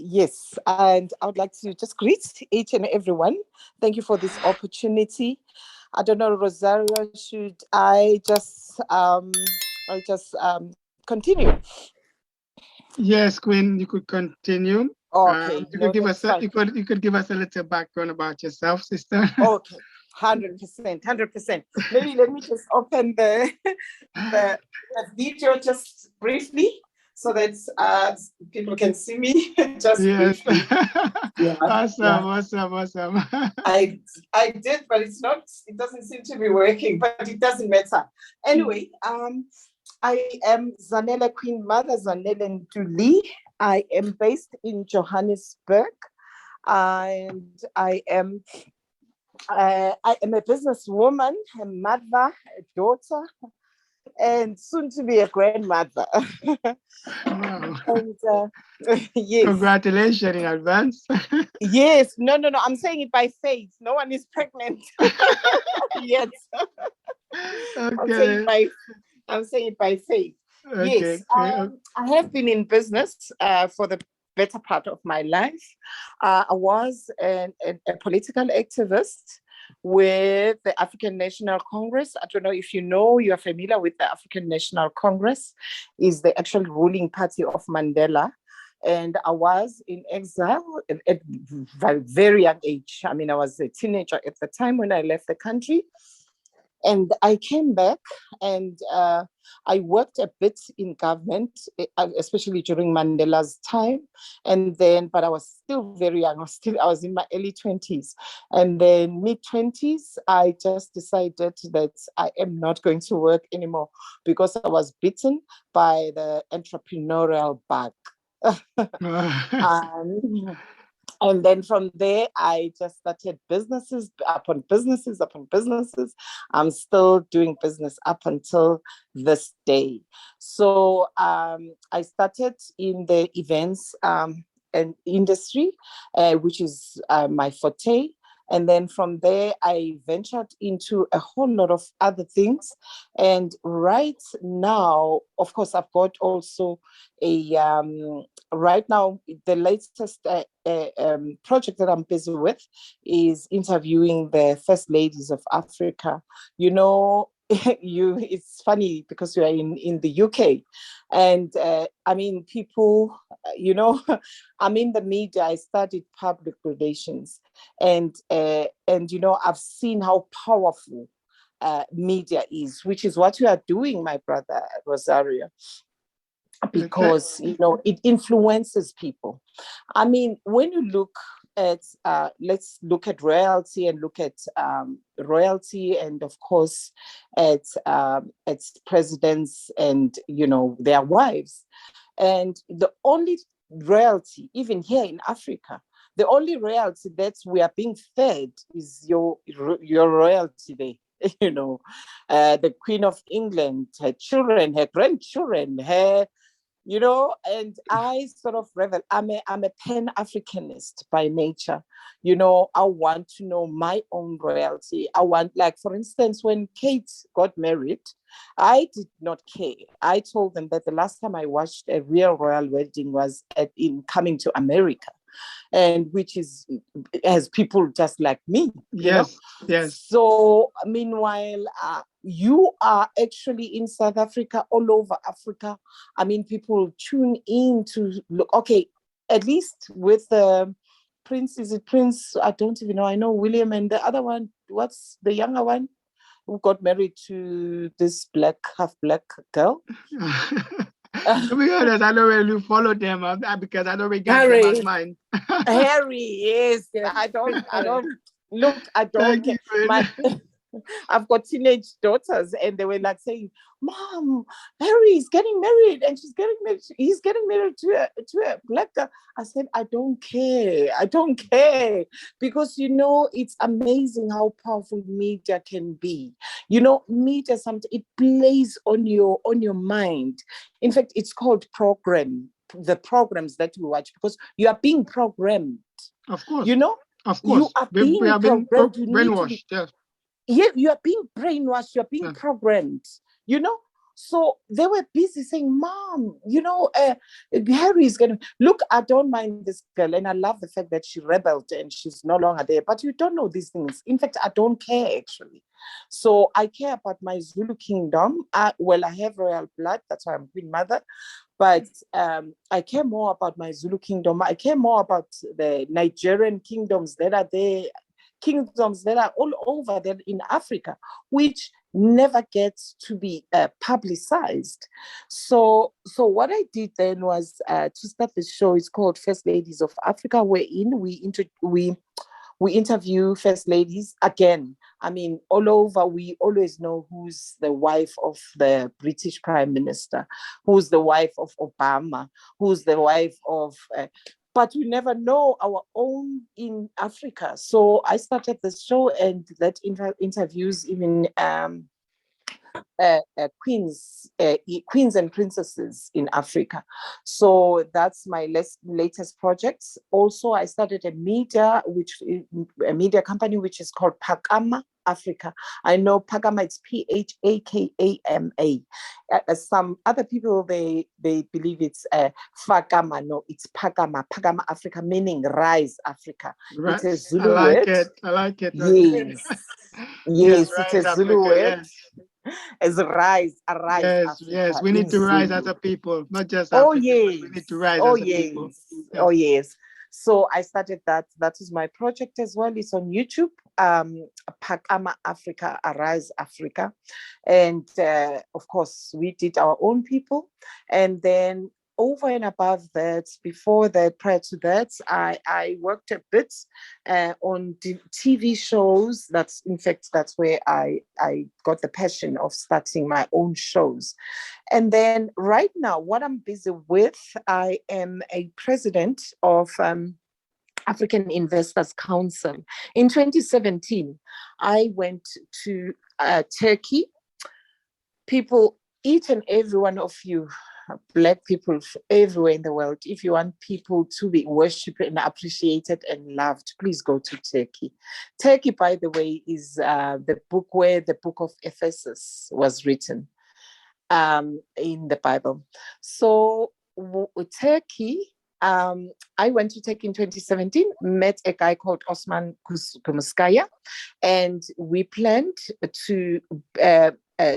Yes, and I would like to just greet each and everyone. Thank you for this opportunity. I don't know, Rosario, should I just continue? Yes, Queen, you could continue. Okay, You could no, give that's us a, fine. you could give us a little background about yourself, sister. Okay, 100%, 100%. Maybe let me just open the video just briefly so that people can see me just Yes. briefly. Yeah, Awesome, yeah. awesome, awesome. I did, but it doesn't seem to be working, but it doesn't matter. Anyway, I am Zanele Queen Mother Zenele Ntuli. I am based in Johannesburg, and I am a businesswoman, a mother, a daughter, and soon to be a grandmother. Wow. And yes, Congratulations in advance. yes, no. I'm saying it by faith. No one is pregnant yet. I'm saying it Okay, by I'm saying it by faith. Yes, okay, okay. I have been in business for the better part of my life. I was a political activist with the African National Congress. I don't know if you are familiar with the African National Congress, is the actual ruling party of Mandela. And I was in exile at a very young age. I mean, I was a teenager at the time when I left the country. And I came back and I worked a bit in government, especially during Mandela's time. And then, but I was still very young. I was in my early 20s. And then mid-20s, I just decided that I am not going to work anymore because I was bitten by the entrepreneurial bug. um, and then from there, I just started businesses upon businesses upon businesses. I'm still doing business up until this day. So I started in the events and industry, which is my forte. And then from there, I ventured into a whole lot of other things. And right now, of course, I've got also right now, the latest project that I'm busy with is interviewing the first ladies of Africa. You know, it's funny because you are in the UK, and I mean, people, I'm in the media. I studied public relations, and I've seen how powerful media is, which is what you are doing, my brother Rosario, Okay. because it influences people. I mean, when you look at let's look at royalty and look at royalty, and of course at presidents and their wives, and the only royalty, even here in Africa, the only royalty that we are being fed is your royalty there. The Queen of England, her children, her grandchildren, and I sort of revel. I'm a pan-Africanist by nature. I want to know my own royalty. I want, like, for instance, when Kate got married, I did not care. I told them that the last time I watched a real royal wedding was in Coming to America, and which is as people just like me. Yes, yes. So meanwhile, you are actually in South Africa, all over Africa. I mean, people tune in to look. Okay, at least with the Prince, is it Prince? I don't even know. I know William and the other one. What's the younger one who got married to this half black girl? To be honest, I don't really follow them because I don't regard them as Harry. mine. Harry, yes. I don't look. I don't Thank care. you, Queen. My I've got teenage daughters, and they were like saying, "Mom, Harry is getting married, and she's getting married. He's getting married to a black girl." I said, "I don't care. I don't care," because it's amazing how powerful media can be. Media sometimes it plays on your mind. In fact, it's called program. The programs that we watch, because you are being programmed. Of course, You know, of you course. are We being have been programmed. You need to be brainwashed. Yes. you are being brainwashed, you're being Yeah. programmed. So they were busy saying, Mom, Harry is going to, look, I don't mind this girl. And I love the fact that she rebelled and she's no longer there. But you don't know these things. In fact, I don't care, actually. So I care about my Zulu kingdom. I have royal blood. That's why I'm Queen Mother. But I care more about my Zulu kingdom. I care more about the Nigerian kingdoms that are there, kingdoms that are all over there in Africa, which never gets to be publicized. So what I did then was to start the show. It's called First Ladies of Africa, wherein we interview first ladies again. I mean, all over, we always know who's the wife of the British Prime Minister, who's the wife of Obama, who's the wife of, but we never know our own in Africa. So I started the show, and that interviews even queens and princesses in Africa. So that's my latest project. Also, I started a media company which is called Phakama Africa. I know Phakama, it's Phakama. Some other people they believe it's Phakama. No, it's Phakama Africa, meaning rise Africa. Right. It's a Zulu word. I like it. Yes. Yes, it's a Zulu word. Yes. As arise Yes, Africa. yes. We need to rise as a people, not just Oh Africa. yes. We need to rise Oh as a people. yes. Yeah. Oh yes. So I started that. That is my project as well. It's on YouTube. Phakama Africa, Arise Africa, and of course we did our own people, and then over and above that, before that, prior to that, I worked a bit on TV shows. That's where I got the passion of starting my own shows. And then right now, what I'm busy with, I am a president of African Investors Council. In 2017, I went to Turkey. People, each and every one of you, Black people everywhere in the world, if you want people to be worshipped and appreciated and loved, please go to Turkey. Turkey, by the way, is the book where the book of Ephesus was written in the Bible. So Turkey, I went to Turkey in 2017, met a guy called Osman Kumuskaya, and we planned to we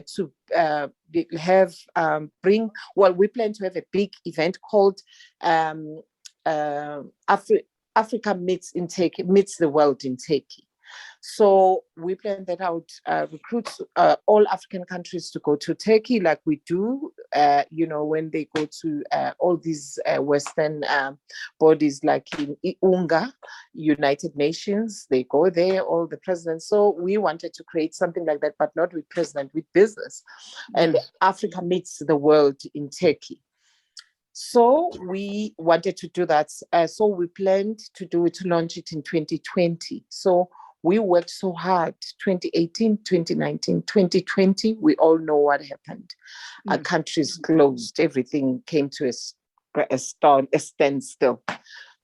plan to have a big event called Africa meets the world in Turkey. So we plan that I would recruit all African countries to go to Turkey, like we do, when they go to all these Western bodies, like in UNGA, United Nations, they go there, all the presidents. So we wanted to create something like that, but not with president, with business. And Africa meets the world in Turkey. So we wanted to do that. So we planned to launch it in 2020. So we worked so hard, 2018, 2019, 2020, we all know what happened. Our countries closed, everything came to a standstill.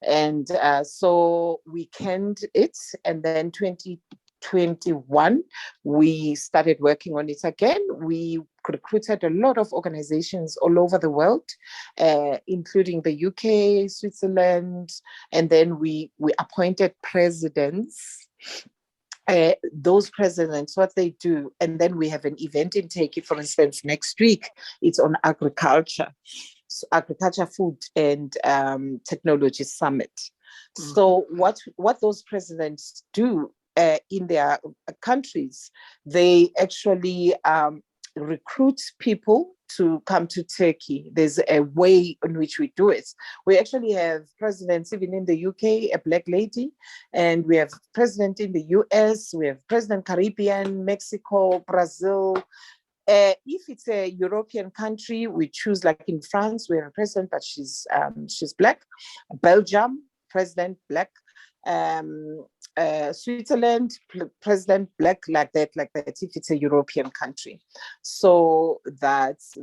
And so we canned it, and then 2021, we started working on it again. We recruited a lot of organizations all over the world, including the UK, Switzerland, and then we appointed presidents. Those presidents, what they do, and then we have an event in Turkey, for instance, next week. It's on agriculture, food and technology summit. So what those presidents do in their countries, they actually recruit people to come to Turkey. There's a way in which we do it. We actually have presidents even in the UK, a Black lady, and we have president in the US, we have president Caribbean, Mexico, Brazil. If it's a European country, we choose, like in France, we have a president, but she's Black. Belgium, president Black. Switzerland, president Black, like that, if it's a European country. So that's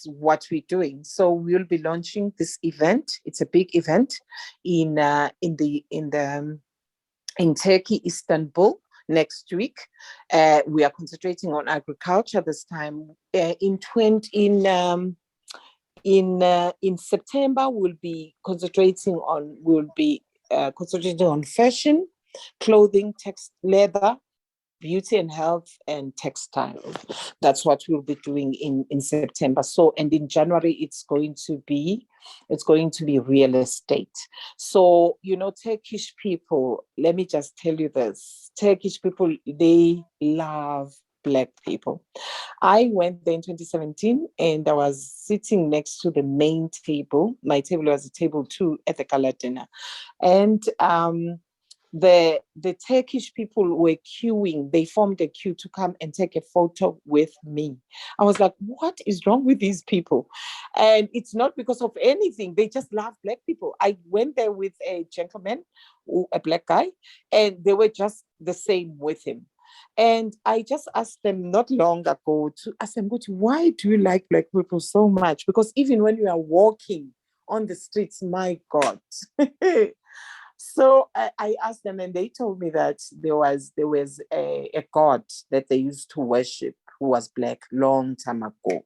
what we're doing. So we'll be launching this event. It's a big event in Turkey, Istanbul, next week. We are concentrating on agriculture this time. In September, we'll be concentrating on fashion, clothing, text, leather, beauty and health, and textile. That's what we'll be doing in September. So, and in January, it's going to be real estate. So, Turkish people, let me just tell you this. Turkish people, they love Black people. I went there in 2017 and I was sitting next to the main table. My table was a table 2 at the gala dinner. And the Turkish people were queuing. They formed a queue to come and take a photo with me. I was like, what is wrong with these people? And it's not because of anything. They just love Black people. I went there with a gentleman, a Black guy, and they were just the same with him. And I just asked them not long ago to ask them, why do you like Black people so much? Because even when you are walking on the streets, my God. So I asked them, and they told me that there was a god that they used to worship who was Black long time ago.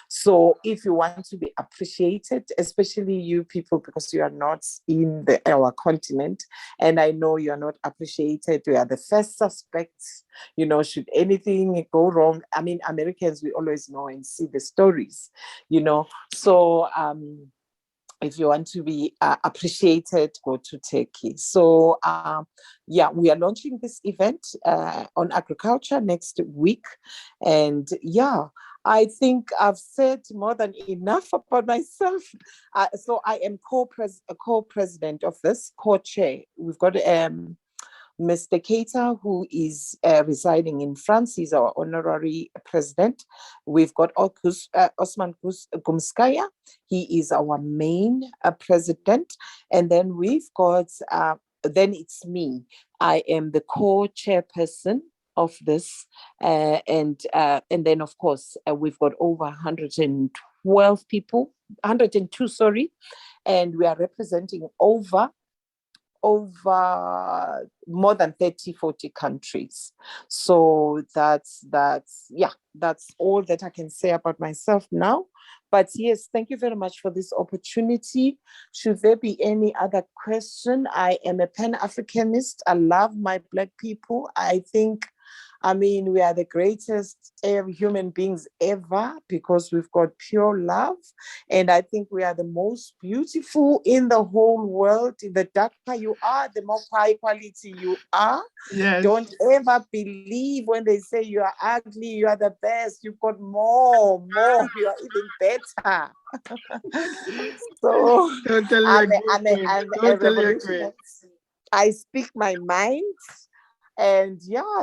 So if you want to be appreciated, especially you people, because you are not in our continent, and I know you are not appreciated, we are the first suspects, should anything go wrong. I mean, Americans, we always know and see the stories, So if you want to be appreciated, go to Turkey. So, we are launching this event on agriculture next week. And I think I've said more than enough about myself. So I am co-president of this, co-chair. We've got Mr. Keita, who is residing in France. He's our honorary president. We've got Osman Gumskaya. He is our main president. And then we've got, then it's me. I am the co-chairperson of this. And then, of course, we've got over 112 people, 102, sorry. And we are representing over more than 30-40 countries. So that's all that I can say about myself now. But yes, thank you very much for this opportunity. Should there be any other question? I am a Pan-Africanist. I love my Black people. We are the greatest human beings ever because we've got pure love. And I think we are the most beautiful in the whole world. The darker you are, the more high quality you are. Yes. Don't ever believe when they say you are ugly, you are the best. You've got more. You are even better. So I'm a revolutionary. I speak my mind. And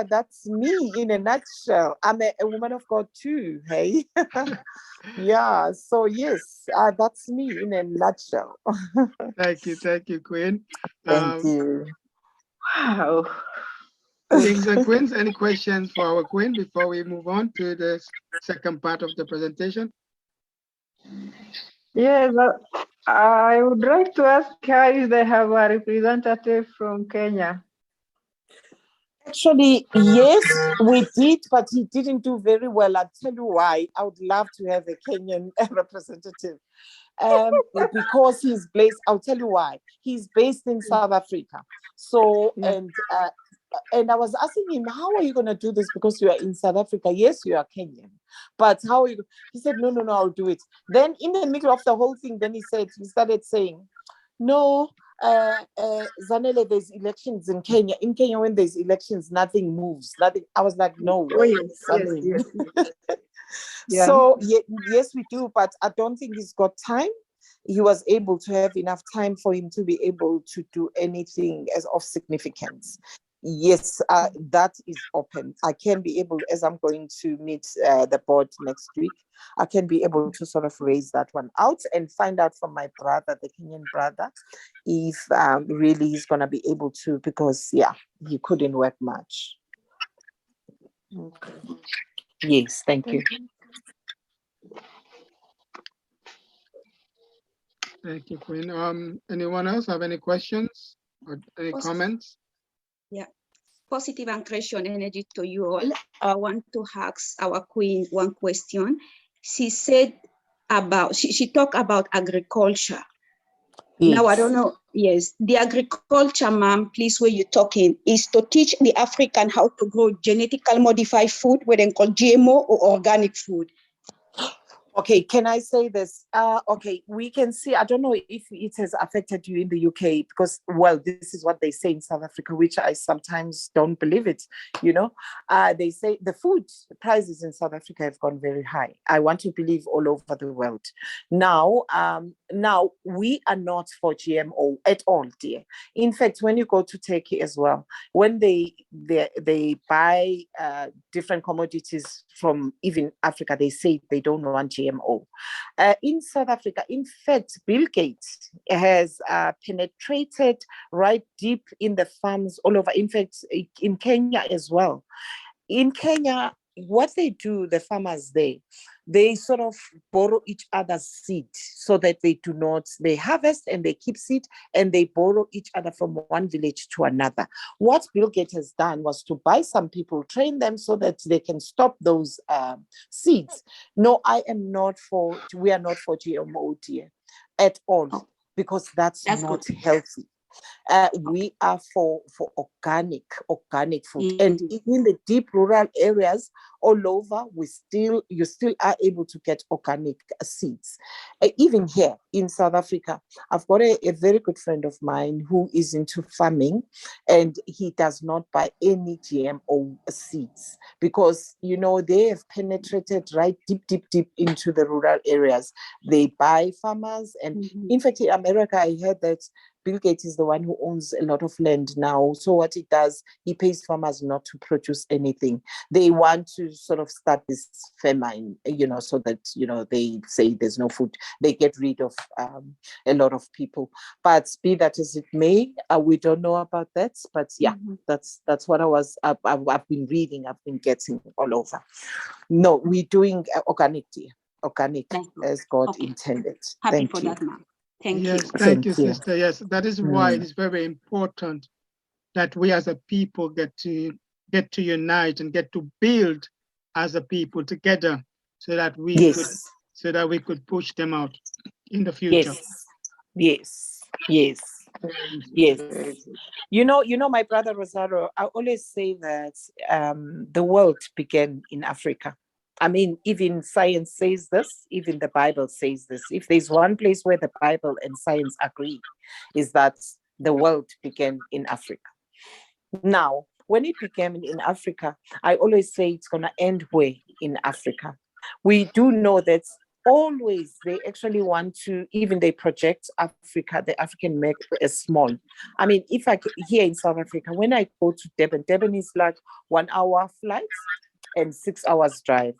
that's me in a nutshell. I'm a woman of God too, hey? So yes, that's me in a nutshell. Thank you, Queen. Thank you. Wow. Kings and Queens, any questions for our Queen before we move on to the second part of the presentation? Yes, I would like to ask her if they have a representative from Kenya. Actually, yes, we did, but he didn't do very well. I'll tell you why. I would love to have a Kenyan representative. Because he's based, I'll tell you why. He's based in South Africa. So, and I was asking him, how are you going to do this? Because you are in South Africa. Yes, you are Kenyan. But how are you? He said, no, I'll do it. Then in the middle of the whole thing, then he started saying, no, Zenele, there's elections in Kenya. In Kenya, when there's elections, nothing moves. Nothing. I was like, no way. Yes. So yes, we do, but I don't think he's got time. He was able to have enough time for him to be able to do anything as of significance. Yes, that is open. I can be able, as I'm going to meet the board next week, I can be able to sort of raise that one out and find out from my brother, the Kenyan brother, if really he's going to be able to, because he couldn't work much. Okay. Yes, thank you. Thank you, Queen. Anyone else have any questions or any comments? Yeah. positive and creation energy to you all. I want to ask our queen one question. She said about, she talked about agriculture. Yes. Now, I don't know, yes, the agriculture, ma'am, please, where you're talking, is to teach the African how to grow genetically modified food, what they call GMO or organic food. Okay, can I say this? Okay, we can see, I don't know if it has affected you in the UK, because, well, this is what they say in South Africa, which I sometimes don't believe it, you know. They say the food prices in South Africa have gone very high. I want to believe all over the world. Now, we are not for GMO at all, dear. In fact, when you go to Turkey as well, when they buy different commodities from even Africa, they say they don't want GMO. In South Africa, in fact, Bill Gates has penetrated right deep in the farms all over. In fact, in Kenya as well. In Kenya, what they do, the farmers there, they sort of borrow each other's seed so that they harvest and they keep seed, and they borrow each other from one village to another. What Bill Gates has done was to buy some people, train them so that they can stop those seeds. No, we are not for GMO, dear, at all, because that's not good. Healthy. We are for organic food. And in the deep rural areas all over, you still are able to get organic seeds. Even here in South Africa, I've got a very good friend of mine who is into farming, and he does not buy any GMO seeds because, you know, they have penetrated right deep into the rural areas. They buy farmers, and in fact, in America, I heard that Bill Gates is the one who owns a lot of land now. So what he does, he pays farmers not to produce anything. They want to sort of start this famine, you know, so that, you know, they say there's no food. They get rid of a lot of people. But be that as it may, we don't know about that. But yeah, that's what I've been reading, I've been getting all over. No, we're doing organic, dear. Organic as God intended. Happy for that, ma'am. Thank you. Thank you, sister. Yes, that is why it is very important that we as a people get to unite and get to build as a people together, so that we could push them out in the future. Yes. You know, my brother Rosario, I always say that the world began in Africa. I mean, even science says this, even the Bible says this. If there's one place where the Bible and science agree, is that the world began in Africa. Now, when it began in Africa, I always say it's going to end where? In Africa. We do know that always they actually want to, even they project Africa, the African map as small. I mean, if here in South Africa, when I go to Durban is like 1 hour flight and 6 hours drive.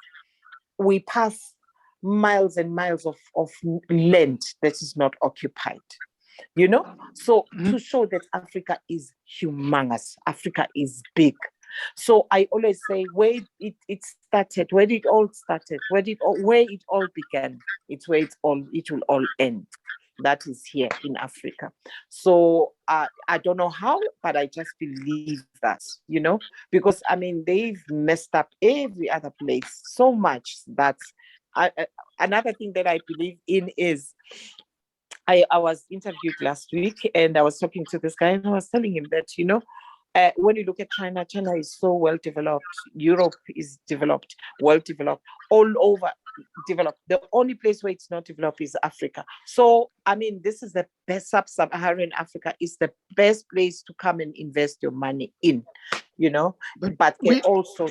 We pass miles and miles of land that is not occupied, you know? So to show that Africa is humongous, Africa is big. So I always say where it started, where it all started, where it all began, it's where it will all end. That is here in Africa. So I don't know how, but I just believe that, you know, because I mean, they've messed up every other place so much that another thing that I believe in is, I was interviewed last week and I was talking to this guy and I was telling him that, you know, when you look at China, China is so well developed. Europe is developed, well developed, all over developed. The only place where it's not developed is Africa. So, I mean, this is the best, sub-Saharan Africa is the best place to come and invest your money in, you know, but we also,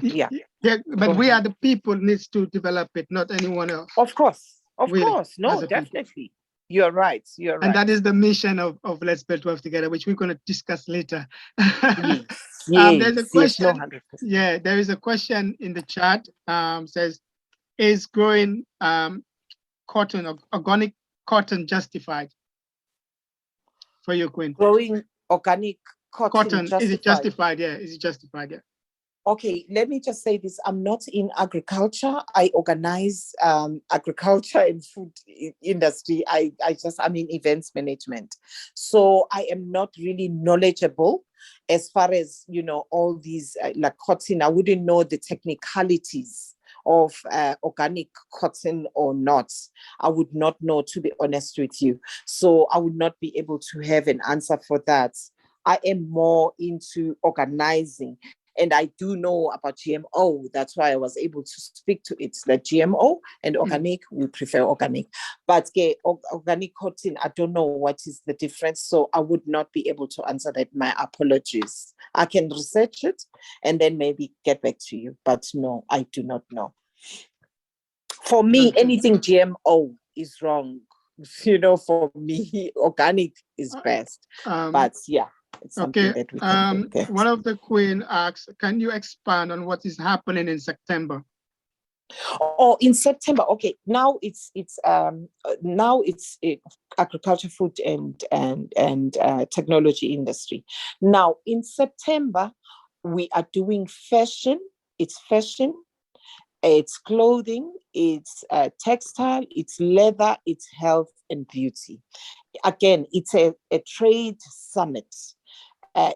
but we are the people needs to develop it, not anyone else. Of course, no, definitely. You're right. And that is the mission of Let's Build Wealth Together, which we're going to discuss later. There's a question. Yes, there is a question in the chat. Says, is growing cotton, organic cotton, justified for you, Queen? Growing organic cotton is it justified? Yeah, is it justified? Yeah. Okay, let me just say this. I'm not in agriculture. I organize agriculture and food industry. I'm in events management. So I am not really knowledgeable as far as, all these like cotton. I wouldn't know the technicalities of organic cotton or not. I would not know, to be honest with you. So I would not be able to have an answer for that. I am more into organizing. And I do know about GMO. That's why I was able to speak to it. That GMO and organic, we prefer organic. But organic cotton, I don't know what is the difference. So I would not be able to answer that. My apologies. I can research it and then maybe get back to you. But no, I do not know. For me, anything GMO is wrong. For me, organic is best. But yeah. It's something that we can look at. One of the Queen asks, can you expand on what is happening in September? Oh, in September. Okay. Now it's agriculture, food, and technology industry. Now in September, we are doing fashion. It's fashion. It's clothing. It's textile. It's leather. It's health and beauty. Again, it's a trade summit.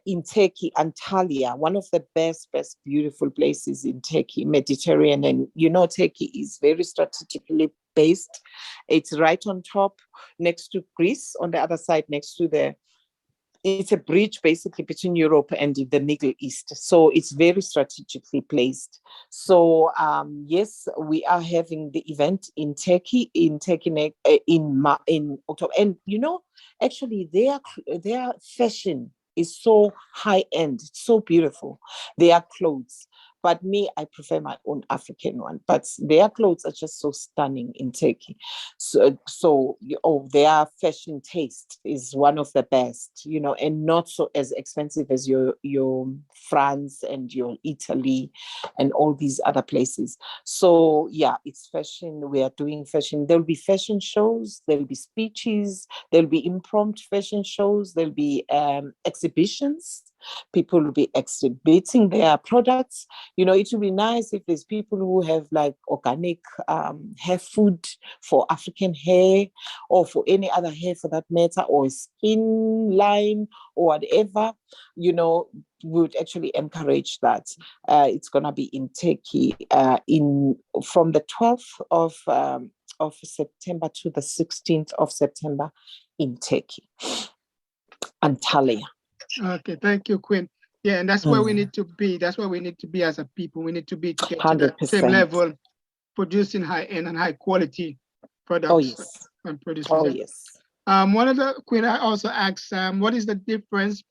In Turkey, Antalya, one of the best beautiful places in Turkey, Mediterranean. And Turkey is very strategically based. It's right on top, next to Greece, on the other side, it's a bridge basically between Europe and the Middle East. So it's very strategically placed. So yes, we are having the event in Turkey in October. And actually their fashion is so high end, so beautiful. Their clothes. But me, I prefer my own African one. But their clothes are just so stunning in Turkey. So their fashion taste is one of the best, and not so as expensive as your France and your Italy and all these other places. So yeah, it's fashion. We are doing fashion. There'll be fashion shows. There'll be speeches. There'll be impromptu fashion shows. There'll be exhibitions. People will be exhibiting their products. It would be nice if there's people who have like organic hair food for African hair or for any other hair for that matter, or skin line or whatever, we would actually encourage that. It's going to be in Turkey from the 12th of September to the 16th of September in Turkey, Antalya. Okay, thank you, Queen. Yeah, and that's where we need to be. That's where we need to be as a people. We need to be to get 100%. To the same level, producing high-end and high-quality products. Oh, yes. And producing them. Yes. One of the Queen also asks, what is the difference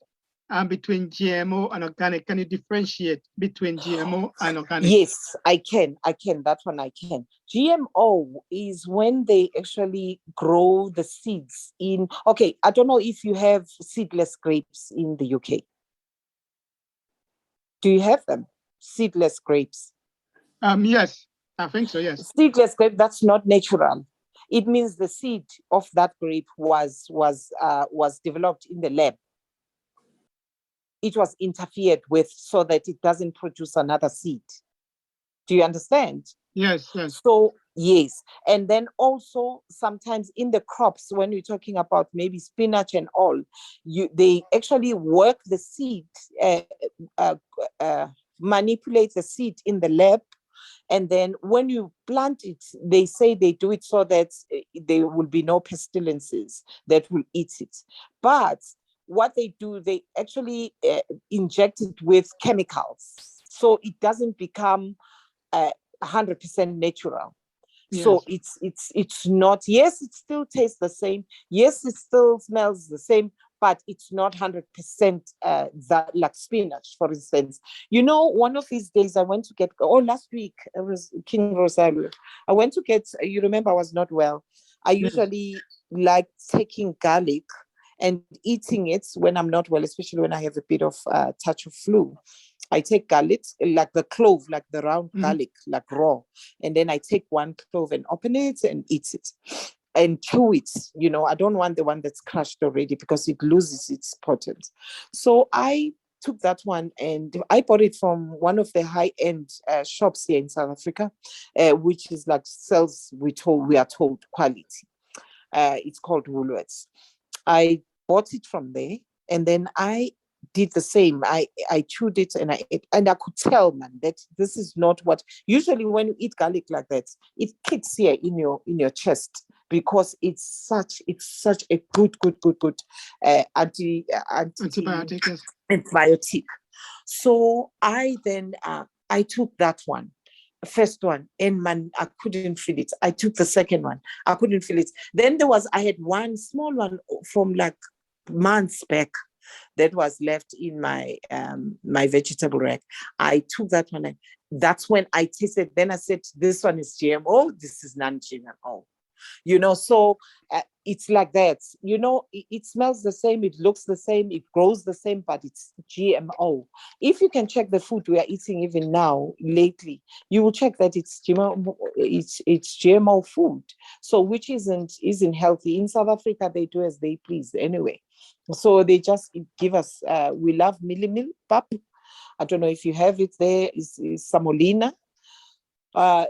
between GMO and organic? Can you differentiate between GMO and organic? Yes, I can. That one I can. GMO is when they actually grow the seeds in. Okay, I don't know if you have seedless grapes in the UK. Do you have them? Seedless grapes? Yes, I think so, yes. Seedless grape, that's not natural. It means the seed of that grape was developed in the lab. It was interfered with so that it doesn't produce another seed. Do you understand? Yes. So, yes. And then also sometimes in the crops, when you're talking about maybe spinach and all, they actually work the seed, manipulate the seed in the lab. And then when you plant it, they say they do it so that there will be no pestilences that will eat it. But what they do, they actually inject it with chemicals. So it doesn't become 100% natural. Yes. So it's not, yes, it still tastes the same. Yes, it still smells the same, but it's not 100% that, like spinach, for instance. One of these days I went to get, last week, it was King Rosario. I went to get, you remember I was not well. I usually like taking garlic and eating it when I'm not well, especially when I have a bit of touch of flu. I take garlic, like the clove, like the round garlic, like raw. And then I take one clove and open it and eat it and chew it. I don't want the one that's crushed already because it loses its potency. So I took that one and I bought it from one of the high-end shops here in South Africa, which is like sells, we are told, quality. It's called Woolworths. I bought it from there, and then I did the same. I chewed it and I could tell, man, that this is not what usually when you eat garlic like that, it kicks here in your chest, because it's such a good antibiotic. So I then I took that one, first one, and man, I couldn't feel it. I took the second one, I couldn't feel it. Then I had one small one from like months back that was left in my my vegetable rack. I took that one, and that's when I tasted. Then I said, this one is GMO, this is non-GMO. So it's like that. It smells the same, it looks the same, it grows the same, but it's GMO. If you can check the food we are eating even now, lately, you will check that it's GMO, it's GMO food. So which isn't healthy. In South Africa, they do as they please anyway. So they just give us, we love millimil pap. I don't know if you have it there, is samolina.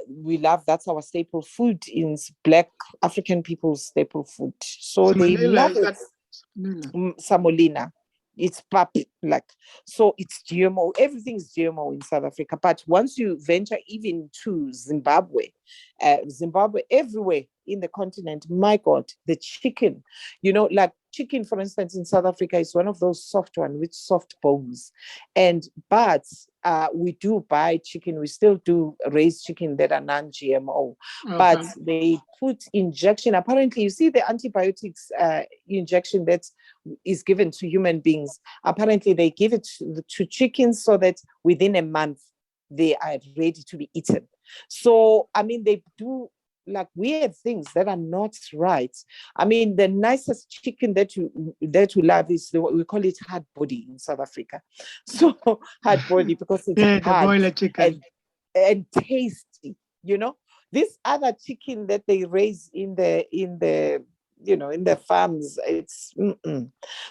We love, that's our staple food in Black African people's staple food. So they love it. Samolina. It's pap, like, so it's GMO. Everything's GMO in South Africa. But once you venture even to Zimbabwe, everywhere in the continent, my God, the chicken, like chicken, for instance, in South Africa is one of those soft ones with soft bones. But we do buy chicken. We still do raise chicken that are non-GMO, but they put injection. Apparently, you see the antibiotics injection that is given to human beings. Apparently, they give it to chickens so that within a month they are ready to be eaten. So, I mean, they do like weird things that are not right. I mean, the nicest chicken that you love is we call it hard body in South Africa. So hard body because it's hard, the broiler chicken, and tasty. This other chicken that they raise in the farms, it's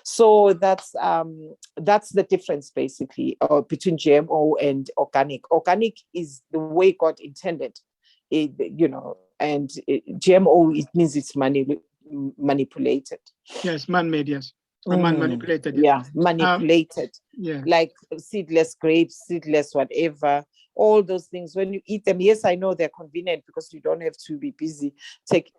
so that's the difference basically between GMO and organic. Organic is the way God intended it, and GMO, it means it's manipulated. Yes, man-made, yes. Man-manipulated. Yeah, manipulated. Like seedless grapes, seedless whatever, all those things. When you eat them, yes, I know they're convenient because you don't have to be busy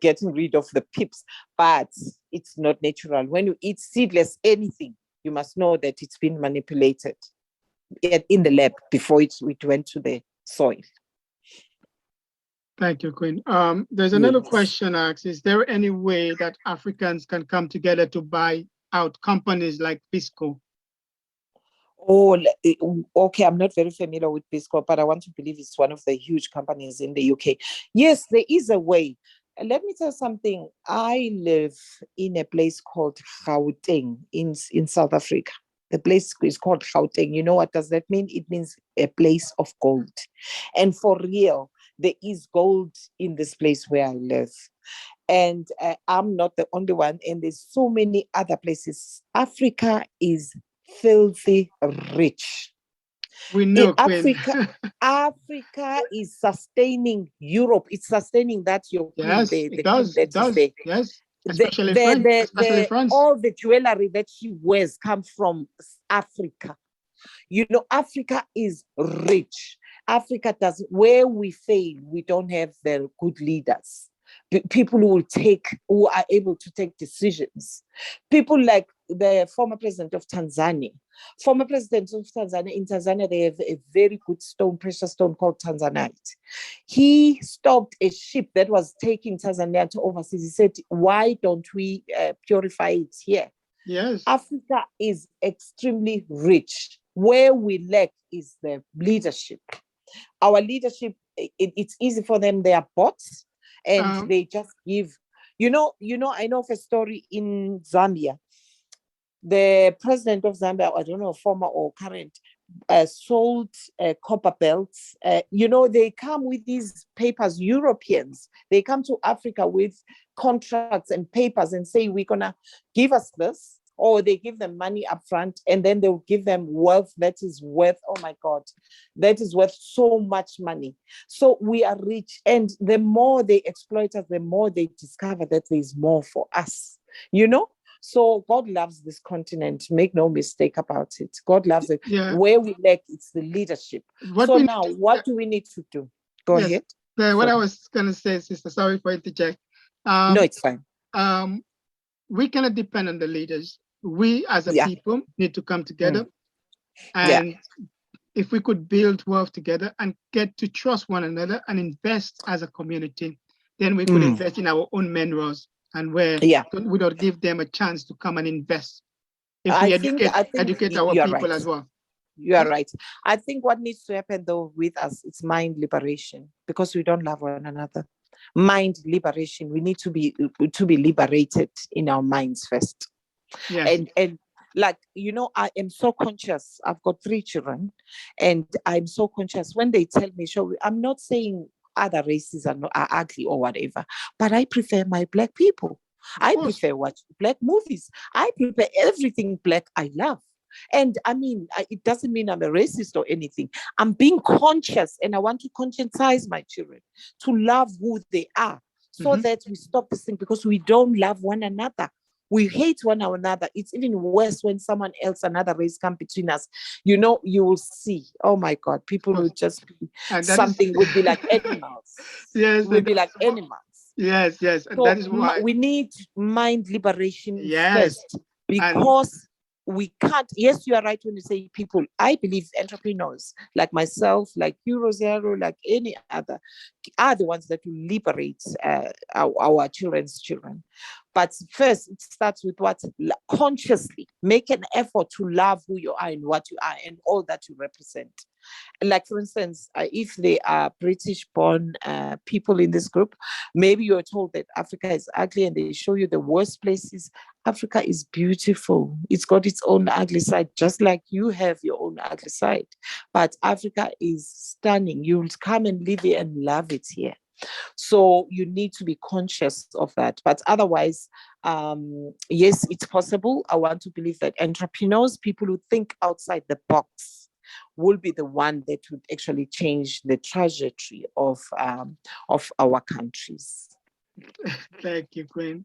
getting rid of the pips, but it's not natural. When you eat seedless anything, you must know that it's been manipulated in the lab before it went to the soil. Thank you, Queen. There's another question asked, is there any way that Africans can come together to buy out companies like Bisco? Oh, okay. I'm not very familiar with Bisco, but I want to believe it's one of the huge companies in the UK. Yes, there is a way. Let me tell you something. I live in a place called Gauteng in South Africa. The place is called Gauteng. You know what does that mean? It means a place of gold. And for real, there is gold in this place where I live. And I'm not the only one. And there's so many other places. Africa is filthy rich. We know, Africa is sustaining Europe. It's sustaining that Europe. Yes, it does. Yes, especially France. All the jewelry that she wears come from Africa. Africa is rich. Africa does. Where we fail, we don't have the good leaders. People who are able to take decisions. People like the former president of Tanzania. In Tanzania, they have a very good precious stone called Tanzanite. He stopped a ship that was taking Tanzania to overseas. He said, why don't we purify it here? Yes. Africa is extremely rich. Where we lack is the leadership. Our leadership, it's easy for them. They are bots. And they just give, I know of a story in Zambia. The president of Zambia, I don't know, former or current, sold copper belts. They come with these papers, Europeans. They come to Africa with contracts and papers and say, we're going to give us this, or they give them money up front, and then they'll give them wealth that is worth, oh my God, that is worth so much money. So we are rich, and the more they exploit us, the more they discover that there's more for us, you know? So God loves this continent. Make no mistake about it. God loves it. Yeah. Where we lack, it's the leadership. What do we need to do? Go ahead. What I was going to say, sister, sorry for interject. No, it's fine. We cannot depend on the leaders. We as a people need to come together. And if we could build wealth together and get to trust one another and invest as a community, then we could invest in our own minerals, and where we don't give them a chance to come and invest. If we educate our people as well. You are right. I think what needs to happen though with us, it's mind liberation, because we don't love one another. Mind liberation. We need to be liberated in our minds first. Yes. And like, you know, I am so conscious. I've got 3 children, and I'm so conscious when they tell me, sure, I'm not saying other races are ugly or whatever, but I prefer my Black people. I prefer watching Black movies. I prefer everything Black I love. And I mean, it doesn't mean I'm a racist or anything. I'm being conscious, and I want to conscientize my children to love who they are, so that we stop this thing, because we don't love one another. We hate one another. It's even worse when someone else, another race, come between us. You know, you will see, oh my God, people will just be, would be like animals. Yes. We'll be like animals. Yes. And so that is why we need mind liberation first, because we can't. Yes, you are right when you say people. I believe entrepreneurs like myself, like you, Rosero, like any other, are the ones that will liberate our children's children. But first, it starts with what? Consciously make an effort to love who you are and what you are and all that you represent. Like, for instance, if they are British-born people in this group, maybe you're told that Africa is ugly, and they show you the worst places. Africa is beautiful. It's got its own ugly side, just like you have your own ugly side. But Africa is stunning. You'll come and live here and love it here. So you need to be conscious of that. But otherwise, yes, it's possible. I want to believe that entrepreneurs, people who think outside the box, will be the one that would actually change the trajectory of our countries. Thank you, Queen.